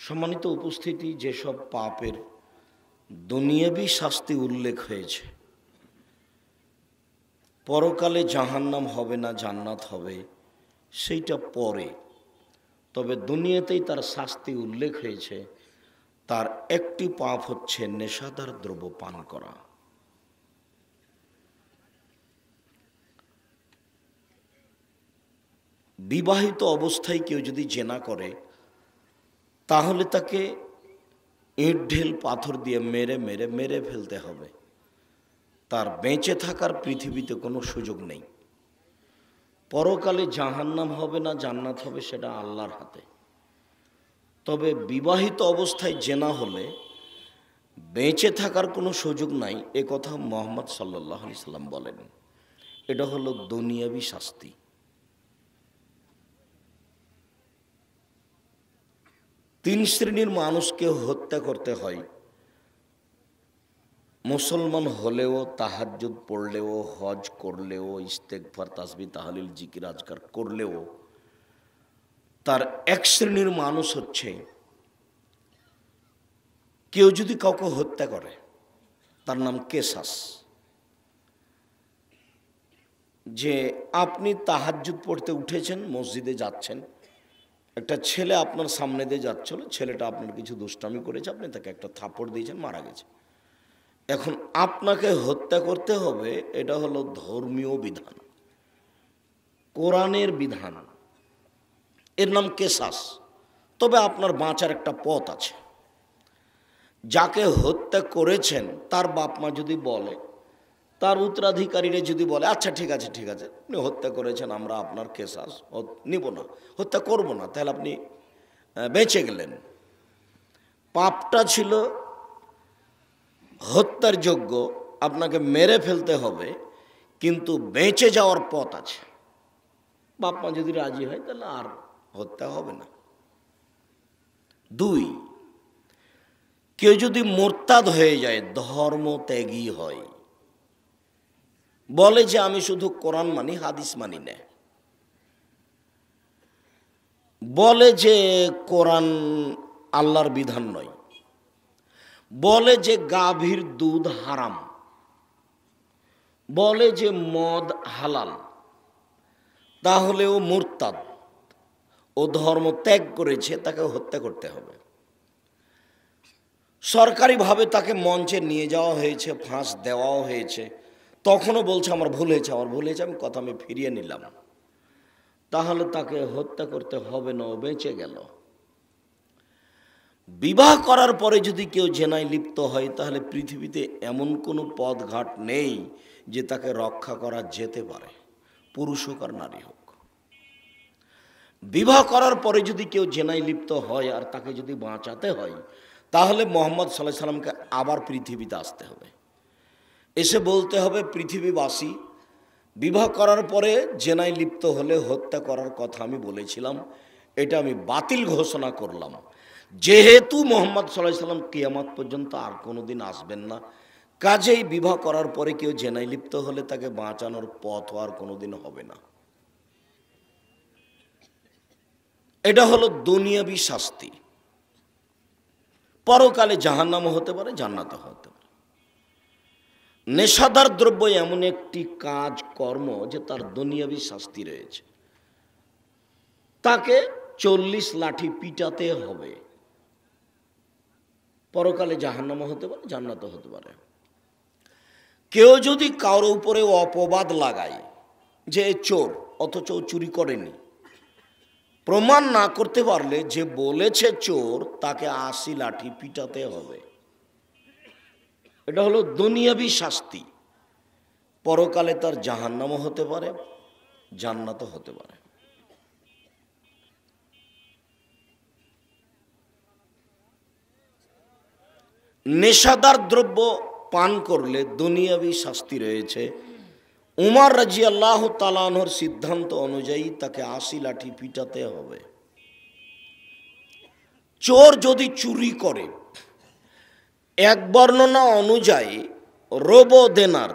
সম্মানিত উপস্থিতি, যেসব পাপের দুনিয়াবি শাস্তি উল্লেখ হয়েছে, পরকালে জাহান্নাম হবে না জান্নাত হবে সেইটা পরে, তবে দুনিয়াতেই তার শাস্তি উল্লেখ হয়েছে। তার একটি পাপ হচ্ছে নেশাদার দ্রব্য পান করা। বিবাহিত অবস্থায় কেউ যদি জেনা করে, তাহলে তাকে ইট ঢিল পাথর দিয়ে মেরে মেরে মেরে ফেলতে হবে। তার বেঁচে থাকার পৃথিবীতে কোনো সুযোগ নেই। পরকালে জাহান্নাম হবে না জান্নাত হবে সেটা আল্লাহর হাতে। তবে বিবাহিত অবস্থায় জেনা হলে বেঁচে থাকার কোনো সুযোগ নাই, এ কথা মুহাম্মদ সাল্লাল্লাহু আলাইহি সাল্লাম বলেন। এটা হলো দুনিয়াবি শাস্তি। তিন শ্রেণীর মানুষকে হত্যা করতে হয়। মুসলমান হলেও, তাহাজ্জুদ পড়লেও, হজ করলেও, ইস্তেগফার তাসবিহ তাহলিল জিকির আজকার করলেও তার এক শ্রেণীর মানুষ হচ্ছে, কেউ যদি কাউকে হত্যা করে তার নাম কেসাস। যে আপনি তাহাজ্জুদ পড়তে উঠেছেন, মসজিদে যাচ্ছেন, একটা ছেলে আপনার সামনে দিয়ে যাচ্ছিল, ছেলেটা আপনার কিছু দুষ্টামি করেছে, আপনি তাকে একটা থাপ্পড় দিয়েছেন, মারা গেছে। এখন আপনাকে হত্যা করতে হবে, এটা হলো ধর্মীয় বিধান, কোরআনের বিধান, এর নাম কেসাস। তবে আপনার বাঁচার একটা পথ আছে। যাকে হত্যা করেছেন তার বাপ মা যদি বলে, তার উত্তরাধিকারীরা যদি বলে, আচ্ছা ঠিক আছে ঠিক আছে, আপনি হত্যা করেছেন, আমরা আপনার কেসাস নিব না, হত্যা করব না, তাহলে আপনি বেঁচে গেলেন। পাপটা ছিল হত্যার যোগ্য, আপনাকে মেরে ফেলতে হবে, কিন্তু বেঁচে যাওয়ার পথ আছে। বাপ মা যদি রাজি হয় তাহলে আর হত্যা হবে না। দুই, কেউ যদি মোরতাদ হয়ে যায়, ধর্ম ত্যাগী হয়, বলে যে আমি শুধু কোরআন মানি, হাদিস মানি না, বলে যে কোরআন আল্লাহর বিধান নয়, বলে যে গাভীর দুধ হারাম, বলে যে মদ হালাল, তাহলে ও মুরতাদ, ও ধর্ম ত্যাগ করেছে, তাকে হত্যা করতে হবে। সরকারিভাবে তাকে মঞ্চে নিয়ে যাওয়া হয়েছে, ফাঁস দেওয়াও হয়েছে, তখনও বলছে আমার ভুল হয়েছে, আমার ভুল হয়েছে, আমি ফিরিয়ে নিলাম, তাহলে তাকে হত্যা করতে হবে না, ও বেঁচে গেল। বিবাহ করার পরে যদি কেউ জেনায় লিপ্ত হয়, তাহলে পৃথিবীতে এমন কোনো পথঘাট নেই যে তাকে রক্ষা করা যেতে পারে, পুরুষ হোক আর নারী হোক। বিবাহ করার পরে যদি কেউ জেনায় লিপ্ত হয় আর তাকে যদি বাঁচাতে হয়, তাহলে মুহাম্মদ সাল্লাল্লাহু আলাইহি সাল্লামকে আবার পৃথিবীতে আসতে হবে, এসে বলতে হবে, পৃথিবীবাসী, বিবাহ করার পরে জেনায় লিপ্ত হলে হত্যা করার কথা আমি বলেছিলাম, এটা আমি বাতিল ঘোষণা করলাম। যেহেতু মুহাম্মদ সাল্লাল্লাহু আলাইহি সাল্লাম কিয়ামত পর্যন্ত আর কোনোদিন আসবেন না, কাজেই বিবাহ করার পরে কেউ জেনায় লিপ্ত হলে তাকে বাঁচানোর পথ আর কোনোদিন হবে না। এটা হলো দুনিয়াবি শাস্তি। পরকালে জাহান্নামও হতে পারে, জান্নাতও হতে পারে। নেশাদার দ্রব্য এমন একটি কাজ কর্ম যে তার দুনিয়াবি শাস্তি রয়েছে, তাকে 40 লাঠি পিটাতে হবে। পরকালে জাহান্নামও হতে পারে, জান্নাতও হতে পারে। কেউ যদি কারো উপরে অপবাদ লাগায় যে চোর, অথচ চুরি করেনি, প্রমাণ না করতে পারলে যে বলেছে চোর, তাকে 80 লাঠি পিটাতে হবে। এটা হলো দুনিয়াবি শাস্তি। পরকালে তার জাহান্নামও হতে পারে, জান্নাতও হতে পারে। নেশাদার দ্রব্য পান করলে দুনিয়াবি শাস্তি রয়েছে। উমর রাদিয়াল্লাহু তাআলা আনহুর সিদ্ধান্ত অনুযায়ী তাকে 80 লাঠি পিটাতে হবে। চোর যদি চুরি করে, এক বর্ণনা অনুযায়ী রোবো দেনার,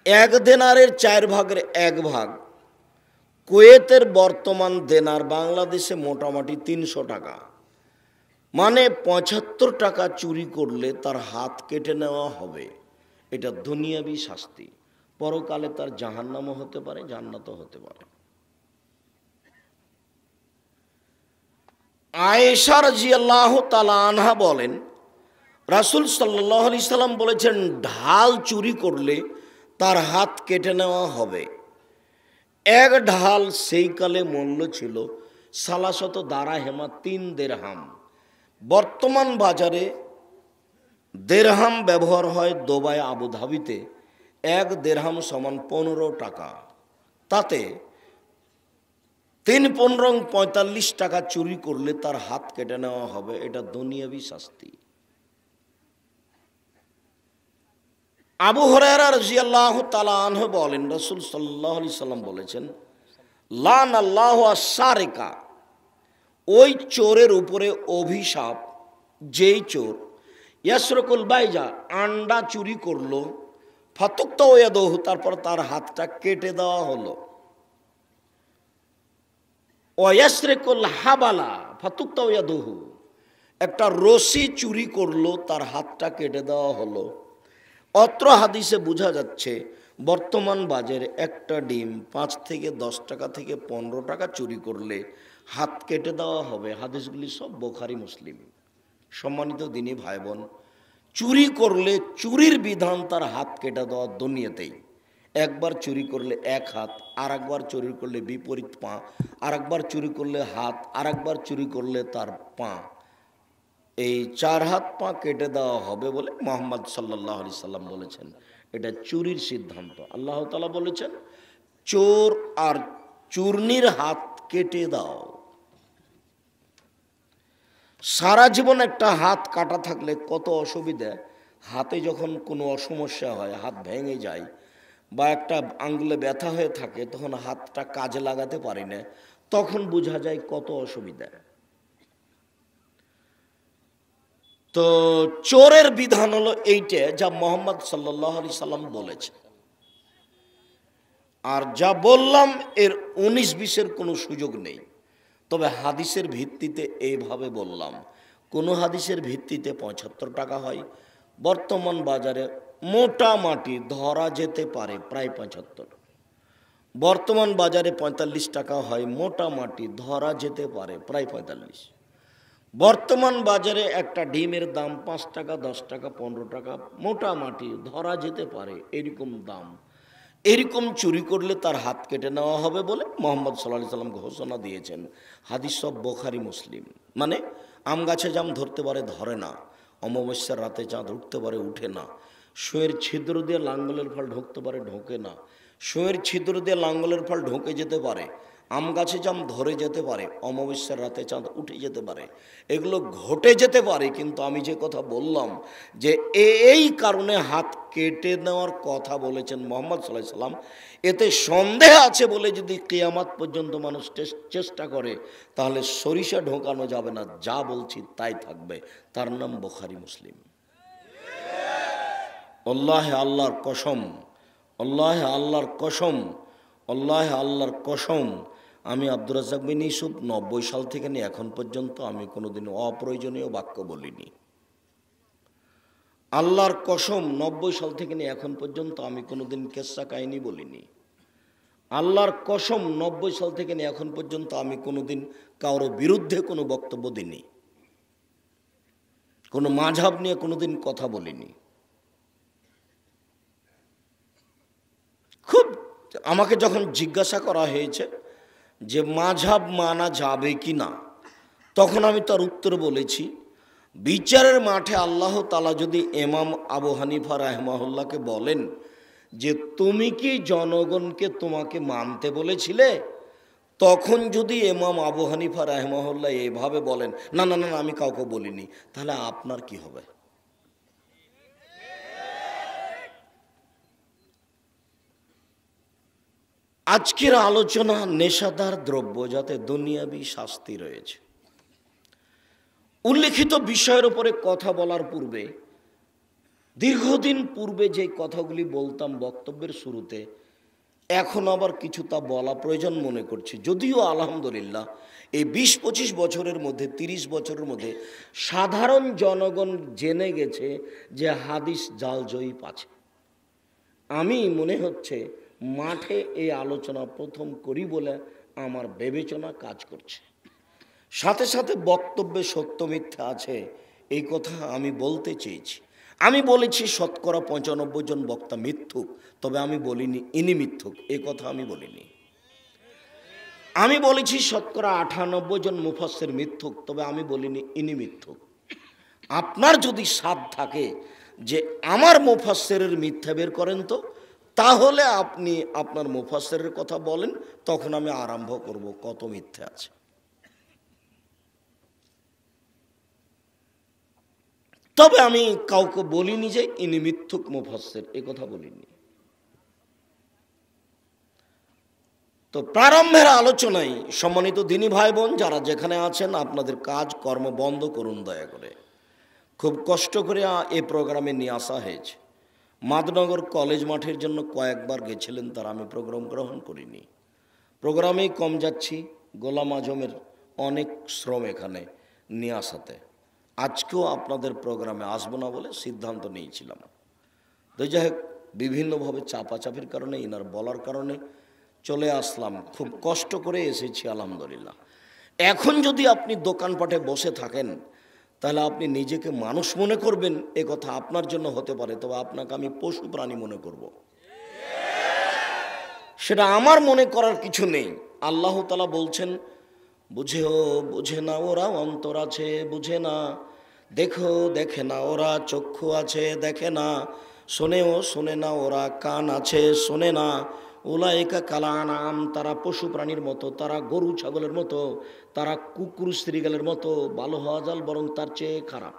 1 দেনারের 4 ভাগের 1 ভাগ, কুয়েতের বর্তমান দেনার বাংলাদেশে মোটামুটি 300 টাকা, মানে ৭৫ টাকা চুরি করলে তার হাত কেটে নেওয়া হবে, এটা দুনিয়াবি শাস্তি। পরকালে তার জাহান্নামও হতে পারে, জান্নাতও হতে পারে। আয়েশা রাদিয়াল্লাহু তাআলা আনহা বলেন, রাসূল সাল্লাল্লাহু আলাইহি সাল্লাম বলেছেন, ঢাল চুরি করলে তার হাত কেটে নেওয়া হবে। এক ঢাল সেই কালে মূল্য ছিল সালাসত দারাহেমা, ৩ দিরহাম। বর্তমান বাজারে দিরহাম ব্যবহার হয় দুবাই, আবুধাবিতে। 1 দিরহাম সমান 15 টাকা। তাতে 3×15 45 টাকা চুরি করলে তার হাত কেটে নেওয়া হবে, এটা দুনিয়াবি শাস্তি। আবু হুরায়রা রাদিয়াল্লাহু তাআলা আনহু বলেন, রাসূল সাল্লাল্লাহু আলাইহি সাল্লাম বলেছেন, লানাল্লাহু আস-সারিকা, ওই চোরের উপরে অভিশাপ, যেই চোর ইয়াসরকুল বাইজা, আন্ডা চুরি করলো, ফাতুক্তা ইয়াদহু, তারপর তার হাতটা কেটে দেওয়া হলো। ওয়াসরিকুল হাবালা ফাতুক্তা ইয়াদহু, একটা রশি চুরি করলো, তার হাতটা কেটে দেওয়া হলো। অত্র হাদিসে বোঝা যাচ্ছে বর্তমান বাজারে একটা ডিম 5 থেকে 10 টাকা থেকে 15 টাকা চুরি করলে হাত কেটে দেওয়া হবে। হাদিসগুলি সব বুখারী, মুসলিম। সম্মানিত দিনী ভাই বোন, চুরি করলে চুরির বিধান তার হাত কেটে দেওয়া দুনিয়াতেই। একবার চুরি করলে এক হাত, আর একবার চুরি করলে বিপরীত পা, আর একবার চুরি করলে হাত, আর একবার চুরি করলে তার পা। এই 4 হাত পা কেটে দেওয়া হবে বলে মুহাম্মদ সাল্লাল্লাহু আলাইহি সাল্লাম বলেছেন। এটা চুরির সিদ্ধান্ত। আল্লাহ তাআলা বলেছেন, চোর আর চূর্ণির হাত কেটে দাও। সারা জীবন একটা হাত কাটা থাকলে কত অসুবিধা। হাতে যখন কোনো অসমস্যা হয়, হাত ভেঙে যায় বা একটা আঙ্গুলে ব্যথা হয়ে থাকে, তখন হাতটা কাজে লাগাতে পারি না, তখন বোঝা যায় কত অসুবিধা। তো চোরের বিধান হলো এইটা, যা মুহাম্মদ সাল্লাল্লাহু আলাইহি সাল্লাম বলেছে। আর যা বললাম এর 19-20-এর কোনো সুযোগ নেই, তবে হাদিসের ভিত্তিতে এইভাবে বললাম। কোনো হাদিসের ভিত্তিতে 75 টাকা হয়, বর্তমান বাজারে মোটামুটি ধরা যেতে পারে প্রায় 75। বর্তমান বাজারে 45 টাকা হয়, মোটামুটি ধরা যেতে পারে প্রায় 45। বর্তমান বাজারে একটা ডিমের দাম 5 টাকা, 10 টাকা, 15 টাকা, মোটামুটি ধরা যেতে পারে এরকম দাম। এরকম চুরি করলে তার হাত কেটে নেওয়া হবে বলে মুহাম্মদ সাল্লাল্লাহু আলাইহি সাল্লাম ঘোষণা দিয়েছেন। হাদিস সব বুখারী, মুসলিম। মানে আম গাছে জাম ধরতে পারে, ধরে না। অমাবস্যার রাতে চাঁদ উঠতে পারে, উঠে না। শোয়ের ছিদ্র দিয়ে লাঙ্গলের ফল ঢুকতে পারে, ঢোকে না। শোয়ের ছিদ্র দিয়ে লাঙ্গলের ফল ঢুকে যেতে পারে, আম গাছে জাম ধরে যেতে পারে, অমাবস্যার রাতে চাঁদ উঠে যেতে পারে, এগুলো ঘটে যেতে পারে। কিন্তু আমি যে কথা বললাম যে এই কারণে হাত কেটে নেওয়ার কথা বলেছেন মুহাম্মদ সাল্লাল্লাহু আলাইহি সাল্লাম, এতে সন্দেহ আছে বলে যদি কিয়ামত পর্যন্ত মানুষ চেষ্টা করে, তাহলে সরিষা ঢোকানো যাবে না। যা বলছি তাই থাকবে। তার নাম বুখারী, মুসলিম। আল্লাহ আল্লাহর কসম, আল্লাহ আল্লাহর কসম, আল্লাহ আল্লাহর কসম, আমি আব্দুর রাজ্জাক বিন ইউসুফ 90 সাল থেকে নিয়ে এখন পর্যন্ত আমি কোনোদিন অপ্রয়োজনীয় বাক্য বলিনি। আল্লাহর কসম, 90 সাল থেকে নিয়ে এখন পর্যন্ত আমি কোনোদিন কেসা কাহিনী বলিনি। আল্লাহর কসম, 90 সাল থেকে নিয়ে এখন পর্যন্ত আমি কোনোদিন কারো বিরুদ্ধে কোনো বক্তব্য দিইনি, কোনো মাযহাব নিয়ে কোনোদিন কথা বলিনি। খুব আমাকে যখন জিজ্ঞাসা করা হয়েছে যে মাযহাব মানা যাবে কি না, তখন আমি তার উত্তর বলেছি, বিচারের মাঠে আল্লাহ তাআলা যদি ইমাম আবু হানিফা রাহিমাহুল্লাহকে বলেন যে তুমি কি জনগণকে তোমাকে মানতে বলেছিলে, তখন যদি ইমাম আবু হানিফা রাহিমাহুল্লাহ এভাবে বলেন না না না আমি কাউকে বলিনি, তাহলে আপনার কি হবে? আজকের আলোচনা নেশাদার দ্রব্য, যাতে দুনিয়াবি শাস্তি রয়েছে। উল্লেখিত বিষয়ের উপরে কথা বলার পূর্বে, দীর্ঘদিন পূর্বে যে কথাগুলি বলতাম বক্তব্যের শুরুতে, এখন আবার কিছু তা বলা প্রয়োজন মনে করছি, যদিও আলহামদুলিল্লাহ এই 20-25 বছরের মধ্যে 30 বছরের মধ্যে সাধারণ জনগণ জেনে গেছে যে হাদিস জাল জয়ীফ আছে। আমি মনে হচ্ছে মাঠে এই আলোচনা প্রথম করি বলে আমার বিবেচনা কাজ করছে। সাথে সাথে বক্তব্যে সত্য মিথ্যা আছে এই কথা আমি বলতে চেয়েছি। আমি বলেছি শতকরা 95 জন বক্তা মিথ্যুক, তবে আমি বলিনি ইনি মিথ্যুক, এ কথা আমি বলিনি। আমি বলেছি শতকরা 98 জন মুফাসসির মিথ্যুক, তবে আমি বলিনি ইনি মিথ্যুক। আপনার যদি সাধ থাকে যে আমার মুফাসসিরের মিথ্যা বের করেন, তো তাহলে আপনি আপনার মুফাসসিরের কথা বলেন, তখন আমি আরম্ভ করব কত মিথ্যা আছে। তবে আমি কাউকে বলিনি যে ইনি মিথ্যুক মুফাসসির, এ কথা বলিনি। তো প্রারম্ভের আলোচনায় সম্মানিত দিনী ভাই বোন যারা যেখানে আছেন, আপনাদের কাজ কর্ম বন্ধ করুন দয়া করে। খুব কষ্ট করে এই প্রোগ্রামে নিয়ে আসা হয়েছে। মাদনগর কলেজ মাঠের জন্য কয়েকবার গেছিলেন তারা, আমি প্রোগ্রাম গ্রহণ করিনি। প্রোগ্রামেই কম যাচ্ছি, গোলাম আজমের অনেক শ্রম এখানে নিয়ে আসাতে। আজকেও আপনাদের প্রোগ্রামে আসবো না বলে সিদ্ধান্ত নিয়েছিলাম। তো যাই হোক, বিভিন্নভাবে চাপাচাপির কারণে, ইনার বলার কারণে চলে আসলাম। খুব কষ্ট করে এসেছি আলহামদুলিল্লাহ। এখন যদি আপনি দোকানপাটে বসে থাকেন তাহলে আপনি নিজেকে মানুষ মনে করবেন, এ কথা আপনার জন্য হতে পারে, তবে আপনাকে আমি পশু প্রাণী মনে করব। সেটা আমার মনে করার কিছু নেই। আল্লাহ তাআলা বলছেন, বুঝেও বুঝে না ওরা অন্তর আছে বুঝে না, দেখো দেখে না ওরা চক্ষু আছে দেখে না, শোনেও শোনে না ওরা কান আছে শোনে না, উলাইকা কালানাম, তারা পশু প্রাণীর মতো, তারা গরু ছাগলের মতো, তারা কুকুর শ্রীগালের মতো, ভালো হওয়া যাল বরং তার চেয়ে খারাপ।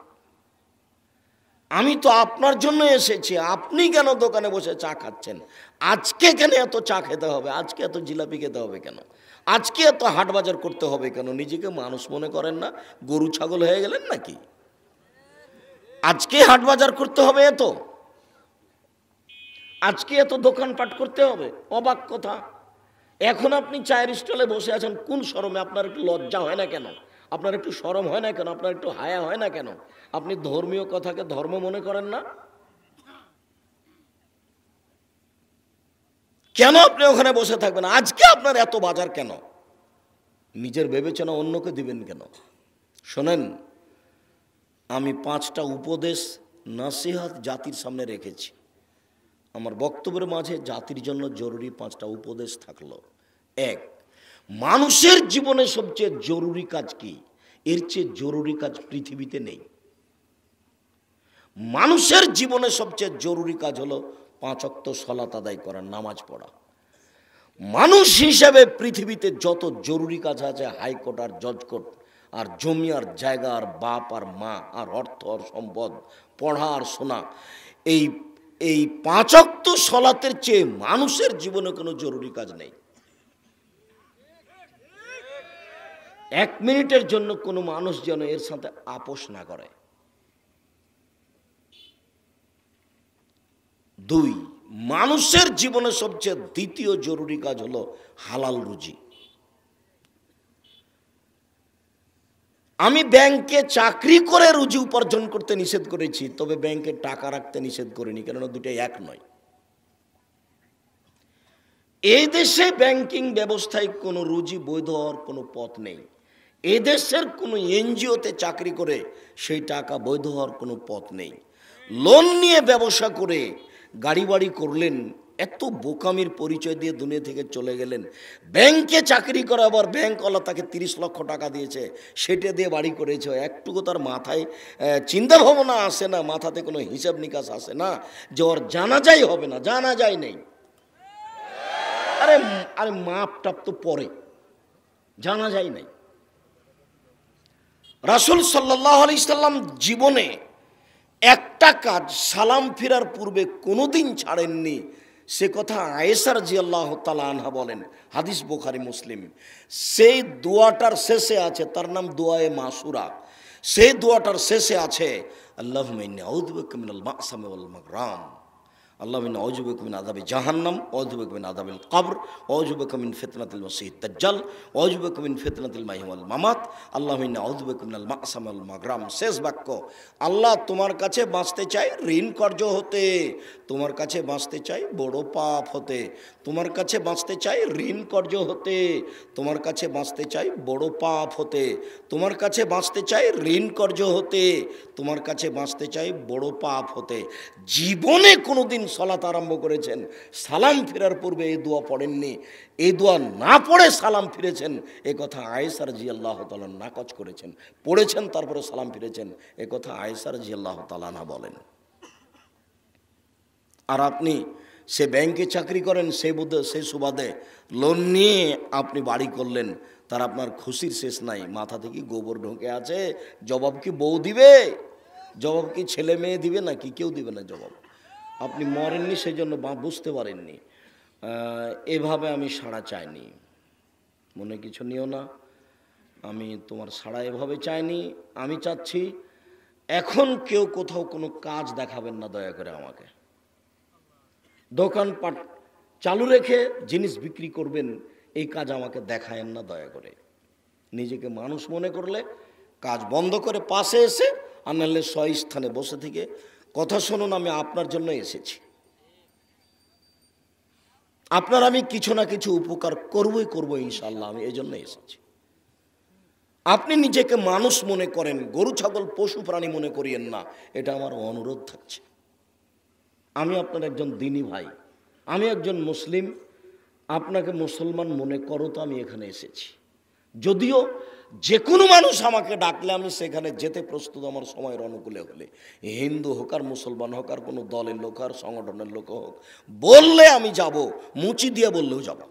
আমি তো আপনার জন্য এসেছি, আপনি কেন দোকানে বসে চা খাচ্ছেন? আজকে কেন এত চা খেতে হবে? আজকে এত জিলাপি খেতে হবে কেন? আজকে এত হাট বাজার করতে হবে কেন? নিজেকে মানুষ মনে করেন না? গরু ছাগল হয়ে গেলেন নাকি? আজকে হাট বাজার করতে হবে, এত আজকে এত দোকানপাট করতে হবে? অবাক কথা। এখন আপনি চায়ের স্টলে বসে আছেন, কোন শরমে? আপনার একটু লজ্জা হয় না কেন? আপনার একটু শরম হয় না কেন? আপনার একটু হায়া হয় না কেন? আপনি ধর্মীয় কথাকে ধর্ম মনে করেন না কেন? আপনি ওখানে বসে থাকবেন। আজকে আপনার এত বাজার কেন? নিজের বিবেচনা অন্যকে দিবেন কেন? শোনেন, আমি 5টা উপদেশ নসিহত জাতির সামনে রেখেছি। আমার বক্তব্যের মাঝে জাতির জন্য জরুরি 5টা উপদেশ থাকলো। 1, মানুষের জীবনে সবচেয়ে জরুরি কাজ কি? এর চেয়ে জরুরি কাজ পৃথিবীতে নেই। মানুষের জীবনে সবচেয়ে জরুরি কাজ হলো 5 ওয়াক্ত সালাত আদায় করা, নামাজ পড়া। মানুষ হিসেবে পৃথিবীতে যত জরুরি কাজ আছে, হাইকোর্ট আর জজ কোর্ট আর জমি আর জায়গা আর বাপ আর মা আর অর্থ আর সম্পদ, পড়া আর শোনা, এই 5 ওয়াক্ত সালাতের চেয়ে মানুষের জীবনে কোনো জরুরি কাজ নেই। 1 মিনিটের জন্য কোনো মানুষ যেন এর সাথে আপোষ না করে। 2, মানুষের জীবনে সবচেয়ে দ্বিতীয় জরুরি কাজ হলো হালাল রুজি। আমি ব্যাংকে চাকরি করে রুজি উপার্জন করতে নিষেধ করেছি, তবে ব্যাংকে টাকা রাখতে নিষেধ করিনি, কেননা দুটোই এক নয়। এই দেশে ব্যাংকিং ব্যবস্থায় কোনো রুজি বৈধ হওয়ার কোনো পথ নেই। এই দেশের কোনো এনজিওতে চাকরি করে সেই টাকা বৈধ হওয়ার কোনো পথ নেই। লোন নিয়ে ব্যবসা করে গাড়ি বাড়ি করলেন, এত বোকামির পরিচয় দিয়ে দুনিয়া থেকে চলে গেলেন। ব্যাংকে চাকরি করে আবার ব্যাংকওয়ালা তাকে 30 লক্ষ টাকা দিয়েছে, সেটা দিয়ে বাড়ি করেছে। একটুকু তার মাথায় চিন্তা ভাবনা আসে না, মাথাতে কোনো হিসাব নিকাশ আসে না যে ওর জানাজাই হবে না, জানাজাই নেই। আরে আরে মাপ টাপ তো পরে, জানাজাই নাই। রাসূল সাল্লাল্লাহু আলাইহি সাল্লাম জীবনে একটা কাজ সালাম ফিরার পূর্বে কোনোদিন ছাড়েননি। সে কথা আয়েশা রাদিয়াল্লাহু তাআলা আনহা বলেন, হাদিস বুখারী মুসলিম। সেই দোয়াটার শেষে আছে, তার নাম দোয়ায়ে মাসুরা। সেই দোয়াটার শেষে আছে, আল্লাহুম্মা ইন্নী আউযু বিকা মিনাল মা'সামি ওয়াল মাগরাম। আল্লাহুম্মা ইন্নী আউযু বিকা মিন আযাবি জাহান্নাম ওয়া আউযু বিকা মিন আযাবিল কবর ওয়া আউযু বিকা মিন ফিতনাতিল মাসিহিদ দাজ্জাল ওয়া আউযু বিকা মিন ফিতনাতিল মাহইয়া ওয়াল মামাত আল্লাহুম্মা ইন্নী আউযু বিকা মিনাল মা'সাম ওয়াল মাগরাম। শেষ বাক্য, আল্লাহ তোমার কাছে বাঁচতে চাই ঋণ কর্য হতে, তোমার কাছে বাঁচতে চাই বড় পাপ হতে, তোমার কাছে বাঁচতে চাই ঋণ কর্য হতে, তোমার কাছে বাঁচতে চাই বড় পাপ হতে, তোমার কাছে বাঁচতে চাই ঋণ কর্য হতে, তোমার কাছে বাঁচতে চাই বড় পাপ হতে। জীবনে কোনোদিন সালাত আরম্ভ করেছেন, সালাম ফেরার পূর্বে এই দোয়া পড়েননি, এই দোয়া না পড়ে সালাম ফিরেছেন, এ কথা আয়েশা রাদিয়াল্লাহু তাআলা নাকচ করেছেন। পড়েছেন তারপরে সালাম ফিরেছেন, এ কথা আয়েশা রাদিয়াল্লাহু তাআলা না বলেন। আর আপনি সে ব্যাংকে চাকরি করেন, সেই সুবাদে লোন নিয়ে আপনি বাড়ি করলেন, তার আপনার খুশির শেষ নাই। মাথা থেকে গোবর ঢোকে আছে, জবাব কি বউ দিবে, জবাব কি ছেলে মেয়ে দিবে, না কি কেউ দিবে না জবাব। আপনি মরেননি সেই জন্য বুঝতে পারেননি। এভাবে আমি সাড়া চাইনি, মনে কিছু নিও না, আমি তোমার সাড়া এভাবে চাইনি। আমি চাচ্ছি এখন কেউ কোথাও কোনো কাজ দেখাবেন না, দয়া করে আমাকে। দোকানপাট চালু রেখে জিনিস বিক্রি করবেন, এই কাজ আমাকে দেখায়েন না দয়া করে। নিজেকে মানুষ মনে করলে কাজ বন্ধ করে পাশে এসে, আর নাহলে স্থানে বসে থেকে কথা শুনুন, আমি আপনার জন্য এসেছি, আপনার আমি কিছু না কিছু উপকার করবো ইনশাআল্লাহ, আমি এই জন্য এসেছি। আপনি নিজেকে মানুষ মনে করেন, গরু ছাগল পশু প্রাণী মনে করিয়েন না, এটা আমার অনুরোধ থাকছে। আমি আপনার একজন দিনী ভাই, আমি একজন মুসলিম, আপনাকে মুসলমান মনে করো তো আমি এখানে এসেছি। যদিও যে কোনো মানুষ আমাকে ডাকলে আমি সেখানে যেতে প্রস্তুত, আমার সময়ের অনুকূলে হলে, হিন্দু হোক আর মুসলমান হোক আর কোনো দলের লোক আর সংগঠনের লোক হোক, বললে আমি যাব, মুচি দিয়ে বললেও যাব।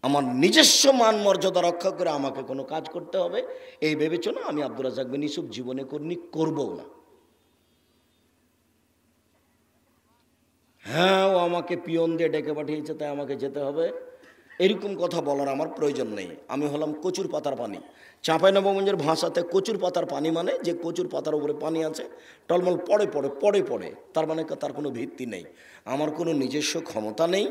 আমার নিজস্ব মান মর্যাদা রক্ষা করে আমাকে কোনো কাজ করতে হবে এই বিবেচনা আমি আব্দুর রাজ্জাক বিন ইউসুফ জীবনে করিনি, করবও না। হ্যাঁ, ও আমাকে পিয়ন দিয়ে ডেকে পাঠিয়েছে তাই আমাকে যেতে হবে, এরকম কথা বলার আমার প্রয়োজন নেই। আমি হলাম কচুর পাতার পানি। চাঁপাইনবাবগঞ্জের ভাষাতে কচুর পাতার পানি মানে যে কচুর পাতার উপরে পানি আছে, টলমল পড়ে, তার মানে তার কোনো ভিত্তি নেই। আমার কোনো নিজস্ব ক্ষমতা নেই,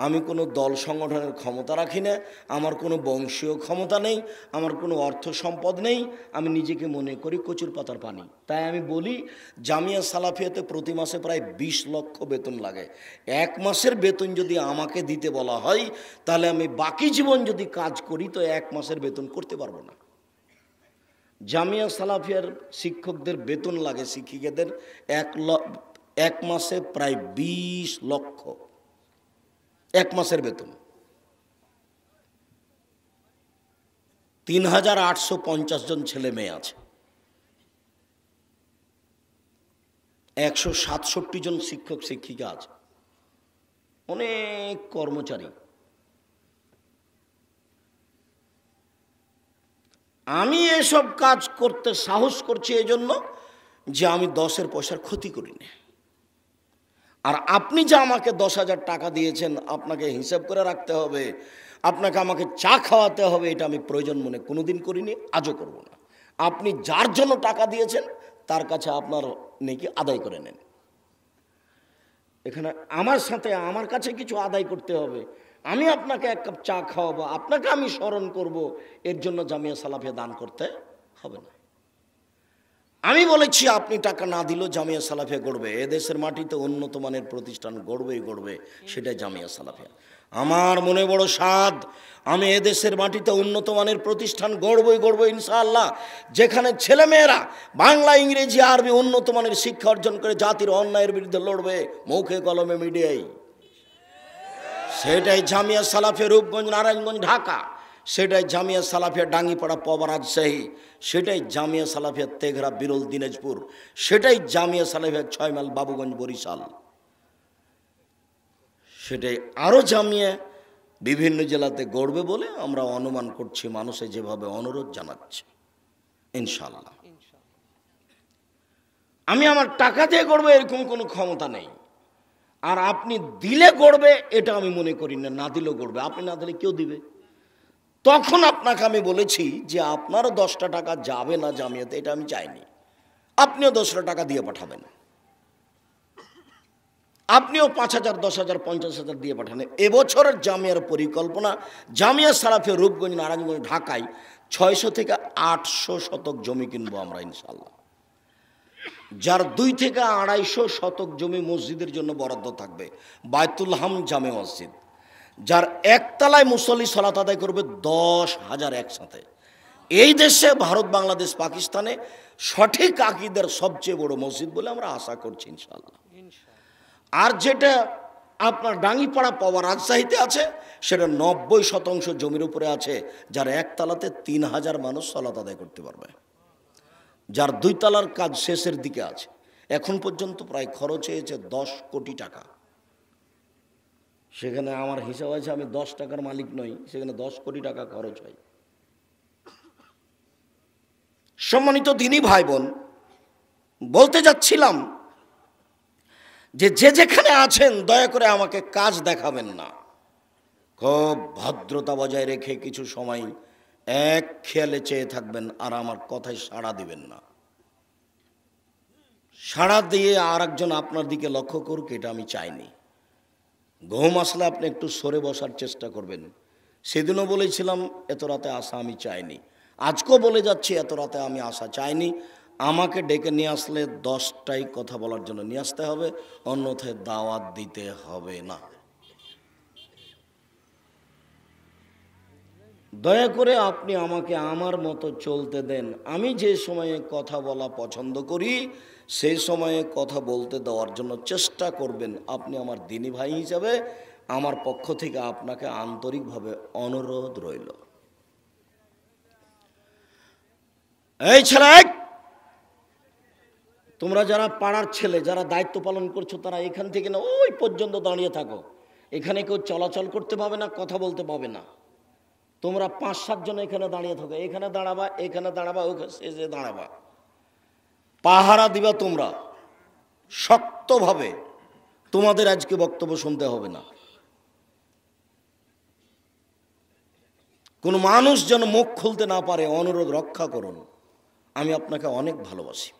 আমি কোনো দল সংগঠনের ক্ষমতা রাখি না, আমার কোনো বংশীয় ক্ষমতা নেই, আমার কোনো অর্থ সম্পদ নেই, আমি নিজেকে মনে করি কচুর পাতার পানি। তাই আমি বলি, জামিয়া সালাফিয়াতে প্রতি মাসে প্রায় 20 লক্ষ বেতন লাগে। এক মাসের বেতন যদি আমাকে দিতে বলা হয়, তাহলে আমি বাকি জীবন যদি কাজ করি তো এক মাসের বেতন করতে পারবো না। জামিয়া সালাফিয়ার শিক্ষকদের বেতন লাগে, শিক্ষিকাদের এক মাসে প্রায় 20 লক্ষ, এক মাসের বেতন। 3850 জন ছেলে মেয়ে আছে, 167 জন শিক্ষক শিক্ষিকা আছে, অনেক কর্মচারী। আমি এসব কাজ করতে সাহস করছি এই জন্য যে আমি 10 পয়সার ক্ষতি করি না। আর আপনি যে আমাকে 10,000 টাকা দিয়েছেন, আপনাকে হিসাব করে রাখতে হবে, আপনাকে আমাকে চা খাওয়াতে হবে, এটা আমি প্রয়োজন মনে কোনোদিন করিনি, আজও করব না। আপনি যার জন্য টাকা দিয়েছেন তার কাছে আপনার নেকি আদায় করে নেন। এখানে আমার সাথে আমার কাছে কিছু আদায় করতে হবে, আমি আপনাকে এক কাপ চা খাওয়াবো, আপনাকে আমি স্মরণ করব, এর জন্য জামিয়া সালাফিয়া দান করতে হবে না। আমি বলেছি আপনি টাকা না দিলেও জামিয়া সালাফিয়া গড়বে, এদেশের মাটিতে উন্নত মানের প্রতিষ্ঠান গড়বে, সেটাই জামিয়া সালাফিয়া। আমার মনে বড় সাধ, আমি এদেশের মাটিতে উন্নত মানের প্রতিষ্ঠান গড়বই ইনশাআল্লাহ, যেখানে ছেলেমেয়েরা বাংলা ইংরেজি আরবি উন্নত মানের শিক্ষা অর্জন করে জাতির অন্যায়ের বিরুদ্ধে লড়বে, মুখে কলমে মিডিয়ায়। সেটাই জামিয়া সালাফিয়া রূপগঞ্জ নারায়ণগঞ্জ ঢাকা, সেটাই জামিয়া সালাফিয়া ডাঙ্গিপাড়া পবা রাজশাহী, সেটাই জামিয়া সালাফিয়া তেঘরা বিরল দিনাজপুর, সেটাই জামিয়া সালাফিয়া 6 মাইল বাবুগঞ্জ বরিশাল, সেটাই আরও জামিয়া বিভিন্ন জেলাতে গড়বে বলে আমরা অনুমান করছি, মানুষে যেভাবে অনুরোধ জানাচ্ছে ইনশাআল্লাহ। আমি আমার টাকা দিয়ে গড়বে এরকম কোনো ক্ষমতা নেই, আর আপনি দিলে গড়বে এটা আমি মনে করি না, না দিলেও গড়বে। আপনি না দিলে কেউ দিবে। তখন আপনাকে আমি বলেছি যে আপনারও 10টা টাকা যাবে না জামিয়াতে, এটা আমি চাইনি, আপনিও 10টা টাকা দিয়ে পাঠাবেন। আপনিও 5,000, 10,000, 50,000 দিয়ে পাঠান। এবছরের জামিয়ার পরিকল্পনা, জামিয়া সালাফিয়া রূপগঞ্জ, নারায়ণগঞ্জ, ঢাকায় 600 থেকে 800 শতক জমি কিনবো আমরা ইনশাল্লাহ। যার 2 থেকে 250 শতক জমি মসজিদের জন্য বরাদ্দ থাকবে, বায়তুল হাম জামে মসজিদ, যার একতলায় মুসল্লি সালাত আদায় করবে 10,000 একসাথে। এই দেশে, ভারত, বাংলাদেশ, পাকিস্তানে সঠিক আকীদার সবচেয়ে বড় মসজিদ বলে আমরা আশা করছি ইনশাআল্লাহ। আর যেটা আপনার ডাঙ্গিপাড়া পাওয়া রাজশাহীতে আছে, সেটা 90% জমির উপরে আছে, যার একতলাতে 3,000 মানুষ সালাত আদায় করতে পারবে, যার 2 তলার কাজ শেষের দিকে আছে। এখন পর্যন্ত প্রায় খরচ হয়েছে 10 কোটি টাকা। সেখানে আমার হিসাব আছে, আমি 10 টাকার মালিক নই, সেখানে 10 কোটি টাকা খরচ হয়। সম্মানিত দিনী ভাই বোন, বলতে যাচ্ছিলাম যে যেখানে আছেন দয়া করে আমাকে কাজ দেখাবেন না, খুব ভদ্রতা বজায় রেখে কিছু সময় এক খেয়ালে চেয়ে থাকবেন আর আমার কথায় সাড়া দিবেন না। সাড়া দিয়ে আর একজন আপনার দিকে লক্ষ্য করুক, এটা আমি চাইনি। ঘুম আসলে আপনি একটু সরে বসার চেষ্টা করবেন। সেদিনও বলেছিলাম এত রাতে আসা আমি চাইনি, আজকেও বলে যাচ্ছি এত রাতে আমি আসা চাইনি। আমাকে ডেকে নিয়ে আসলে 10টাই কথা বলার জন্য নিয়ে আসতে হবে, অন্যথায় দাওয়াত দিতে হবে না। দয়া করে আপনি আমাকে আমার মতো চলতে দেন। আমি যে সময়ে কথা বলা পছন্দ করি সেই সময়ে কথা বলতে দেওয়ার জন্য চেষ্টা করবেন। আপনি আমার দিনী ভাই হিসাবে আমার পক্ষ থেকে আপনাকে আন্তরিকভাবে অনুরোধ রইল। এই ছেলে, তোমরা যারা পাড়ার ছেলে, যারা দায়িত্ব পালন করছো, তারা এখান থেকে না ওই পর্যন্ত দাঁড়িয়ে থাকো। এখানে কেউ চলাচল করতে পাবে না, কথা বলতে পাবে না। তোমরা 5-7 জন এখানে দাঁড়িয়ে থাকো, এখানে দাঁড়াবা, এখানে দাঁড়াবা, ওখানে শেষে দাঁড়াবা, পাহারা দিবা তোমরা শক্তভাবে। তোমাদের আজকে বক্তব্য শুনতে হবে না। কোন মানুষ যেন মুখ খুলতে না পারে, অনুরোধ রক্ষা করুন। আমি আপনাকে অনেক ভালোবাসি।